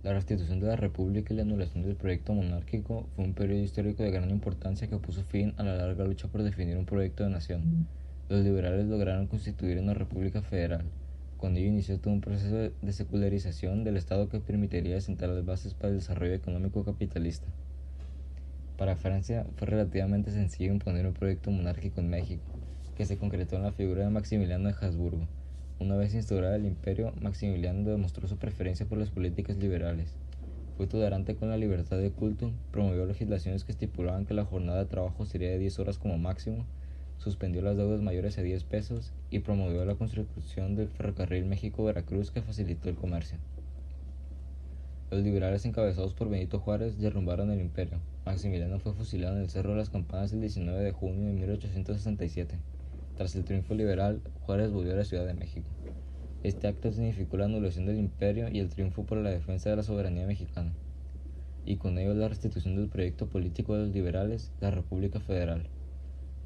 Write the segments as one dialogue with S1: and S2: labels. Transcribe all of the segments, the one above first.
S1: La restitución de la República y la anulación del proyecto monárquico fue un periodo histórico de gran importancia que puso fin a la larga lucha por definir un proyecto de nación. Los liberales lograron constituir una república federal. Con ello inició todo un proceso de secularización del Estado que permitiría sentar las bases para el desarrollo económico capitalista. Para Francia fue relativamente sencillo imponer un proyecto monárquico en México, que se concretó en la figura de Maximiliano de Habsburgo. Una vez instaurado el imperio, Maximiliano demostró su preferencia por las políticas liberales. Fue tolerante con la libertad de culto, promovió legislaciones que estipulaban que la jornada de trabajo sería de 10 horas como máximo, suspendió las deudas mayores a 10 pesos y promovió la construcción del ferrocarril México-Veracruz que facilitó el comercio. Los liberales encabezados por Benito Juárez derrumbaron el imperio. Maximiliano fue fusilado en el Cerro de las Campanas el 19 de junio de 1867. Tras el triunfo liberal, Juárez volvió a la Ciudad de México. Este acto significó la anulación del imperio y el triunfo por la defensa de la soberanía mexicana, y con ello la restitución del proyecto político de los liberales, la República Federal.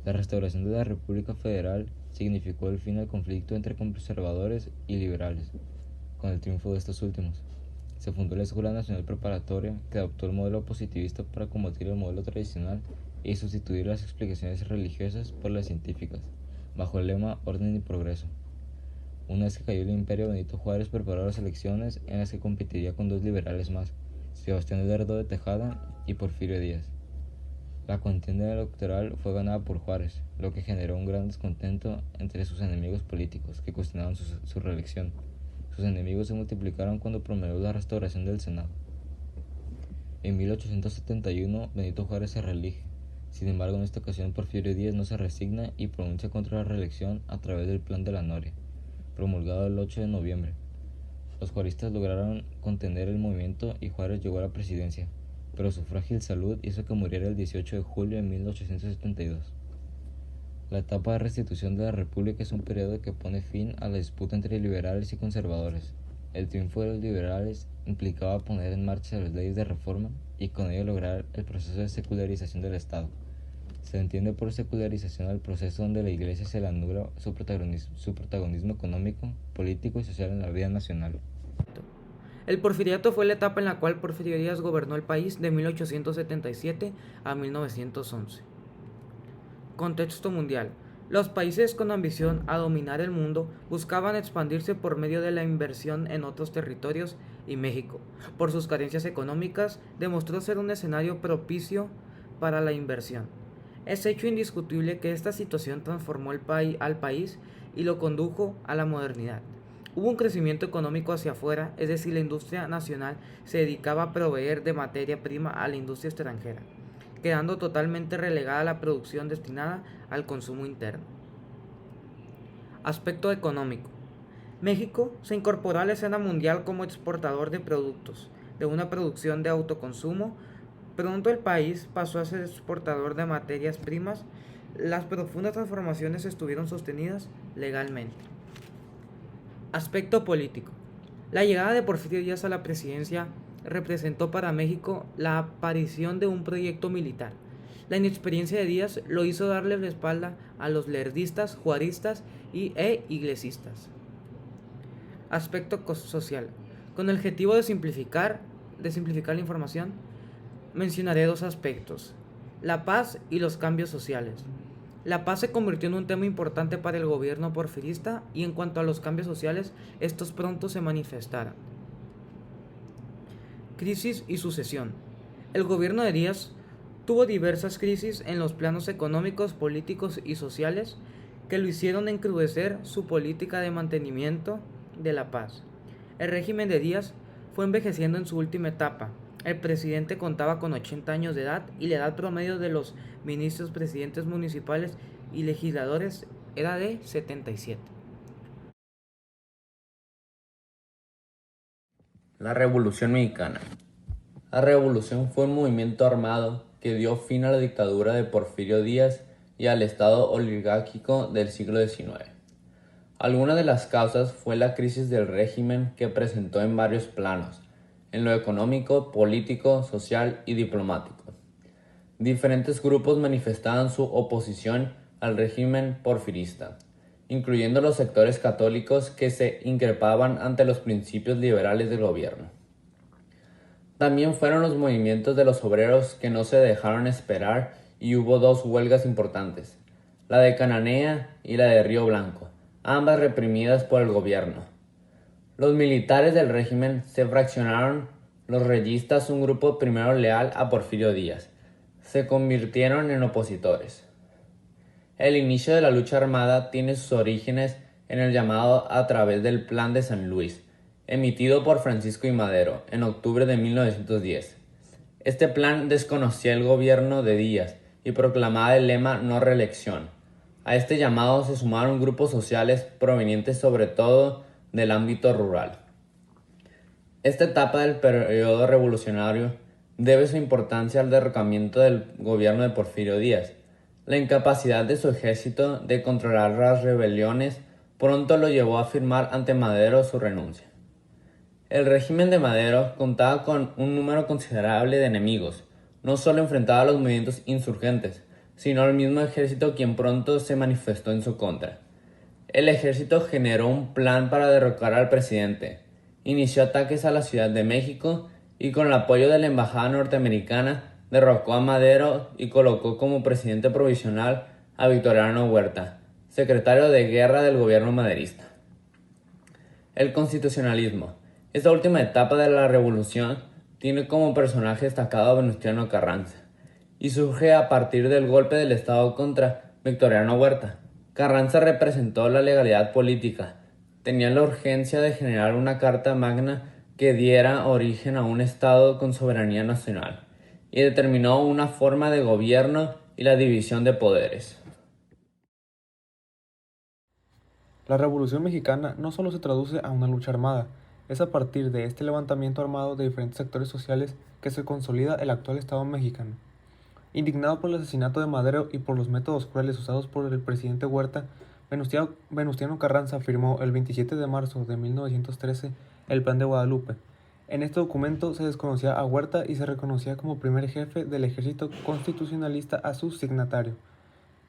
S1: La restauración de la República Federal significó el fin del conflicto entre conservadores y liberales, con el triunfo de estos últimos. Se fundó la Escuela Nacional Preparatoria, que adoptó el modelo positivista para combatir el modelo tradicional y sustituir las explicaciones religiosas por las científicas, bajo el lema Orden y Progreso. Una vez que cayó el imperio, Benito Juárez preparó las elecciones en las que competiría con dos liberales más, Sebastián Lerdo de Tejada y Porfirio Díaz. La contienda electoral fue ganada por Juárez, lo que generó un gran descontento entre sus enemigos políticos, que cuestionaban su reelección. Sus enemigos se multiplicaron cuando promovió la restauración del Senado. En 1871, Benito Juárez se reelige. Sin embargo, en esta ocasión Porfirio Díaz no se resigna y pronuncia contra la reelección a través del Plan de la Noria, promulgado el 8 de noviembre. Los juaristas lograron contener el movimiento y Juárez llegó a la presidencia, pero su frágil salud hizo que muriera el 18 de julio de 1872. La etapa de restitución de la República es un periodo que pone fin a la disputa entre liberales y conservadores. El triunfo de los liberales implicaba poner en marcha las leyes de reforma y con ello lograr el proceso de secularización del Estado. Se entiende por secularización al proceso donde la Iglesia se le anula su protagonismo económico, político y social en la vida nacional.
S2: El porfiriato fue la etapa en la cual Porfirio Díaz gobernó el país de 1877 a 1911. Contexto mundial. Los países con ambición a dominar el mundo buscaban expandirse por medio de la inversión en otros territorios y México, por sus carencias económicas, demostró ser un escenario propicio para la inversión. Es hecho indiscutible que esta situación transformó al país y lo condujo a la modernidad. Hubo un crecimiento económico hacia afuera, es decir, la industria nacional se dedicaba a proveer de materia prima a la industria extranjera, quedando totalmente relegada la producción destinada al consumo interno. Aspecto económico. México se incorporó a la escena mundial como exportador de productos, de una producción de autoconsumo. Pronto el país pasó a ser exportador de materias primas. Las profundas transformaciones estuvieron sostenidas legalmente. Aspecto político. La llegada de Porfirio Díaz a la presidencia representó para México la aparición de un proyecto militar. La inexperiencia de Díaz lo hizo darle la espalda a los lerdistas, juaristas e iglesistas. Aspecto social. Con el objetivo de simplificar la información, mencionaré dos aspectos: la paz y los cambios sociales. La paz se convirtió en un tema importante para el gobierno porfirista y en cuanto a los cambios sociales, estos pronto se manifestaron. Crisis y sucesión. El gobierno de Díaz tuvo diversas crisis en los planos económicos, políticos y sociales que lo hicieron encrudecer su política de mantenimiento de la paz. El régimen de Díaz fue envejeciendo en su última etapa. El presidente contaba con 80 años de edad y la edad promedio de los ministros, presidentes municipales y legisladores era de 77.
S3: La Revolución Mexicana. La revolución fue un movimiento armado que dio fin a la dictadura de Porfirio Díaz y al estado oligárquico del siglo XIX. Alguna de las causas fue la crisis del régimen que presentó en varios planos, en lo económico, político, social y diplomático. Diferentes grupos manifestaban su oposición al régimen porfirista, incluyendo los sectores católicos que se increpaban ante los principios liberales del gobierno. También fueron los movimientos de los obreros que no se dejaron esperar y hubo dos huelgas importantes, la de Cananea y la de Río Blanco, ambas reprimidas por el gobierno. Los militares del régimen se fraccionaron, los reyistas, un grupo primero leal a Porfirio Díaz, se convirtieron en opositores. El inicio de la lucha armada tiene sus orígenes en el llamado a través del Plan de San Luis, emitido por Francisco I. Madero en octubre de 1910. Este plan desconocía el gobierno de Díaz y proclamaba el lema no reelección. A este llamado se sumaron grupos sociales provenientes sobre todo del ámbito rural. Esta etapa del periodo revolucionario debe su importancia al derrocamiento del gobierno de Porfirio Díaz. La incapacidad de su ejército de controlar las rebeliones pronto lo llevó a firmar ante Madero su renuncia. El régimen de Madero contaba con un número considerable de enemigos. No solo enfrentaba a los movimientos insurgentes, sino al mismo ejército, quien pronto se manifestó en su contra. El ejército generó un plan para derrocar al presidente. Inició ataques a la Ciudad de México y con el apoyo de la embajada norteamericana derrocó a Madero y colocó como presidente provisional a Victoriano Huerta, secretario de guerra del gobierno maderista. El constitucionalismo. Esta última etapa de la revolución tiene como personaje destacado a Venustiano Carranza y surge a partir del golpe del Estado contra Victoriano Huerta. Carranza representó la legalidad política, tenía la urgencia de generar una carta magna que diera origen a un Estado con soberanía nacional y determinó una forma de gobierno y la división de poderes.
S4: La Revolución Mexicana no solo se traduce a una lucha armada, es a partir de este levantamiento armado de diferentes sectores sociales que se consolida el actual Estado mexicano. Indignado por el asesinato de Madero y por los métodos crueles usados por el presidente Huerta, Venustiano Carranza firmó el 27 de marzo de 1913 el Plan de Guadalupe. En este documento se desconocía a Huerta y se reconocía como primer jefe del ejército constitucionalista a su signatario.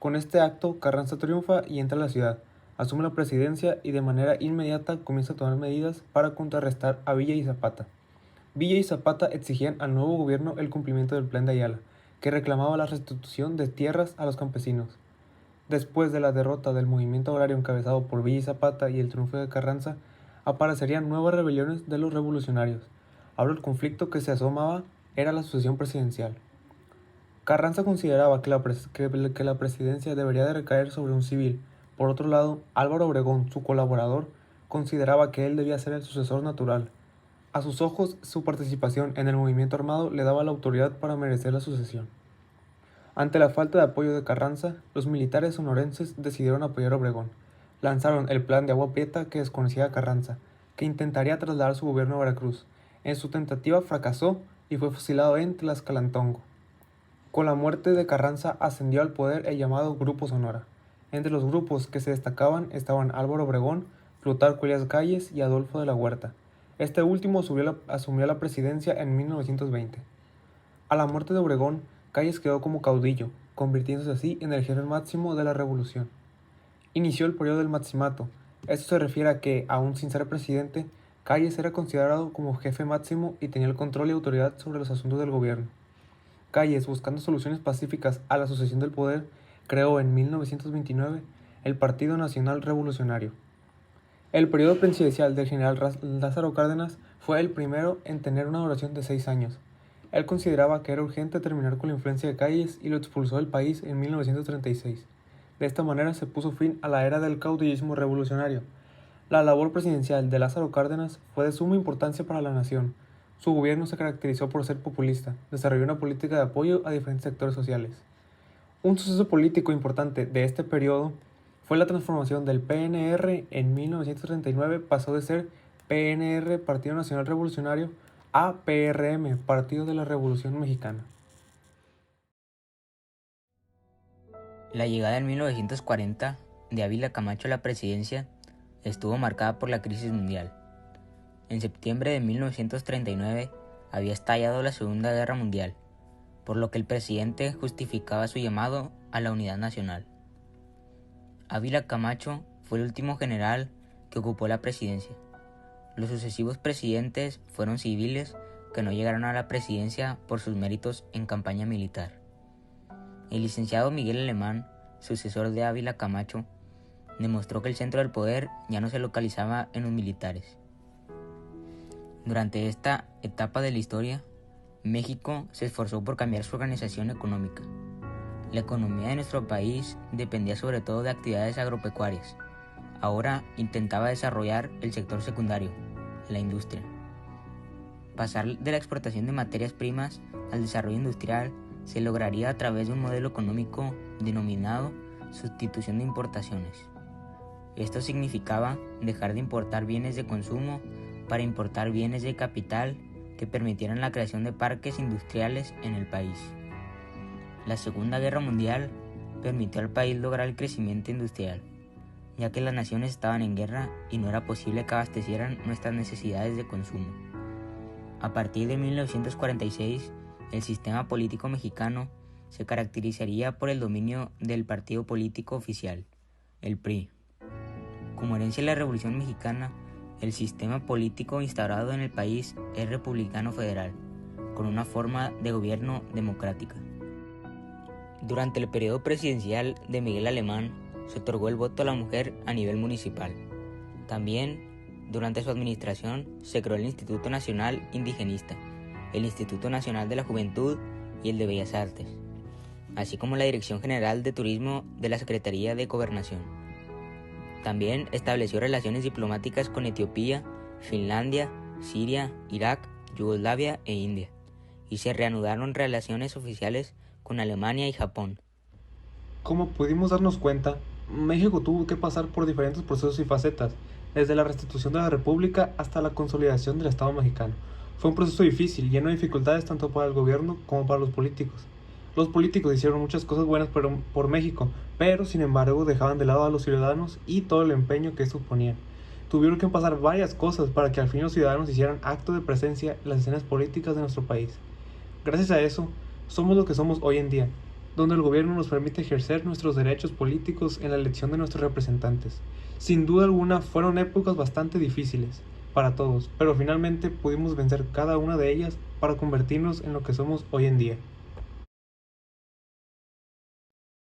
S4: Con este acto, Carranza triunfa y entra a la ciudad, asume la presidencia y de manera inmediata comienza a tomar medidas para contrarrestar a Villa y Zapata. Villa y Zapata exigían al nuevo gobierno el cumplimiento del Plan de Ayala, que reclamaba la restitución de tierras a los campesinos. Después de la derrota del movimiento agrario encabezado por Villa y Zapata y el triunfo de Carranza, aparecerían nuevas rebeliones de los revolucionarios. Ahora el conflicto que se asomaba era la sucesión presidencial. Carranza consideraba que la presidencia debería de recaer sobre un civil. Por otro lado, Álvaro Obregón, su colaborador, consideraba que él debía ser el sucesor natural. A sus ojos, su participación en el movimiento armado le daba la autoridad para merecer la sucesión. Ante la falta de apoyo de Carranza, los militares sonorenses decidieron apoyar a Obregón. Lanzaron el plan de Agua Prieta que desconocía a Carranza, que intentaría trasladar su gobierno a Veracruz. En su tentativa fracasó y fue fusilado en Tlaxcalantongo. Con la muerte de Carranza ascendió al poder el llamado Grupo Sonora. Entre los grupos que se destacaban estaban Álvaro Obregón, Plutarco Elías Calles y Adolfo de la Huerta. Este último asumió la presidencia en 1920. A la muerte de Obregón, Calles quedó como caudillo, convirtiéndose así en el jefe máximo de la revolución. Inició el periodo del maximato. Esto se refiere a que, aún sin ser presidente, Calles era considerado como jefe máximo y tenía el control y autoridad sobre los asuntos del gobierno. Calles, buscando soluciones pacíficas a la sucesión del poder, creó en 1929 el Partido Nacional Revolucionario. El periodo presidencial del general Lázaro Cárdenas fue el primero en tener una duración de 6 años. Él consideraba que era urgente terminar con la influencia de Calles y lo expulsó del país en 1936. De esta manera se puso fin a la era del caudillismo revolucionario. La labor presidencial de Lázaro Cárdenas fue de suma importancia para la nación. Su gobierno se caracterizó por ser populista, desarrolló una política de apoyo a diferentes sectores sociales. Un suceso político importante de este periodo fue la transformación del PNR. En 1939 pasó de ser PNR, Partido Nacional Revolucionario, a PRM, Partido de la Revolución Mexicana.
S5: La llegada en 1940 de Ávila Camacho a la presidencia estuvo marcada por la crisis mundial. En septiembre de 1939 había estallado la Segunda Guerra Mundial, por lo que el presidente justificaba su llamado a la unidad nacional. Ávila Camacho fue el último general que ocupó la presidencia. Los sucesivos presidentes fueron civiles que no llegaron a la presidencia por sus méritos en campaña militar. El licenciado Miguel Alemán, sucesor de Ávila Camacho, demostró que el centro del poder ya no se localizaba en los militares. Durante esta etapa de la historia, México se esforzó por cambiar su organización económica. La economía de nuestro país dependía sobre todo de actividades agropecuarias. Ahora intentaba desarrollar el sector secundario, la industria. Pasar de la exportación de materias primas al desarrollo industrial se lograría a través de un modelo económico denominado sustitución de importaciones. Esto significaba dejar de importar bienes de consumo para importar bienes de capital que permitieran la creación de parques industriales en el país. La Segunda Guerra Mundial permitió al país lograr el crecimiento industrial, ya que las naciones estaban en guerra y no era posible que abastecieran nuestras necesidades de consumo. A partir de 1946, el sistema político mexicano se caracterizaría por el dominio del partido político oficial, el PRI. Como herencia de la Revolución Mexicana, el sistema político instaurado en el país es republicano federal, con una forma de gobierno democrática. Durante el periodo presidencial de Miguel Alemán, se otorgó el voto a la mujer a nivel municipal. También, durante su administración, se creó el Instituto Nacional Indigenista, el Instituto Nacional de la Juventud y el de Bellas Artes, así como la Dirección General de Turismo de la Secretaría de Gobernación. También estableció relaciones diplomáticas con Etiopía, Finlandia, Siria, Irak, Yugoslavia e India, y se reanudaron relaciones oficiales con Alemania y Japón.
S4: Como pudimos darnos cuenta, México tuvo que pasar por diferentes procesos y facetas, desde la restitución de la República hasta la consolidación del Estado mexicano. Fue un proceso difícil, lleno de dificultades tanto para el gobierno como para los políticos. Los políticos hicieron muchas cosas buenas por México, pero sin embargo dejaban de lado a los ciudadanos y todo el empeño que esto ponía. Tuvieron que pasar varias cosas para que al fin los ciudadanos hicieran acto de presencia en las escenas políticas de nuestro país. Gracias a eso, somos lo que somos hoy en día, donde el gobierno nos permite ejercer nuestros derechos políticos en la elección de nuestros representantes. Sin duda alguna fueron épocas bastante difíciles para todos, pero finalmente pudimos vencer cada una de ellas para convertirnos en lo que somos hoy en día.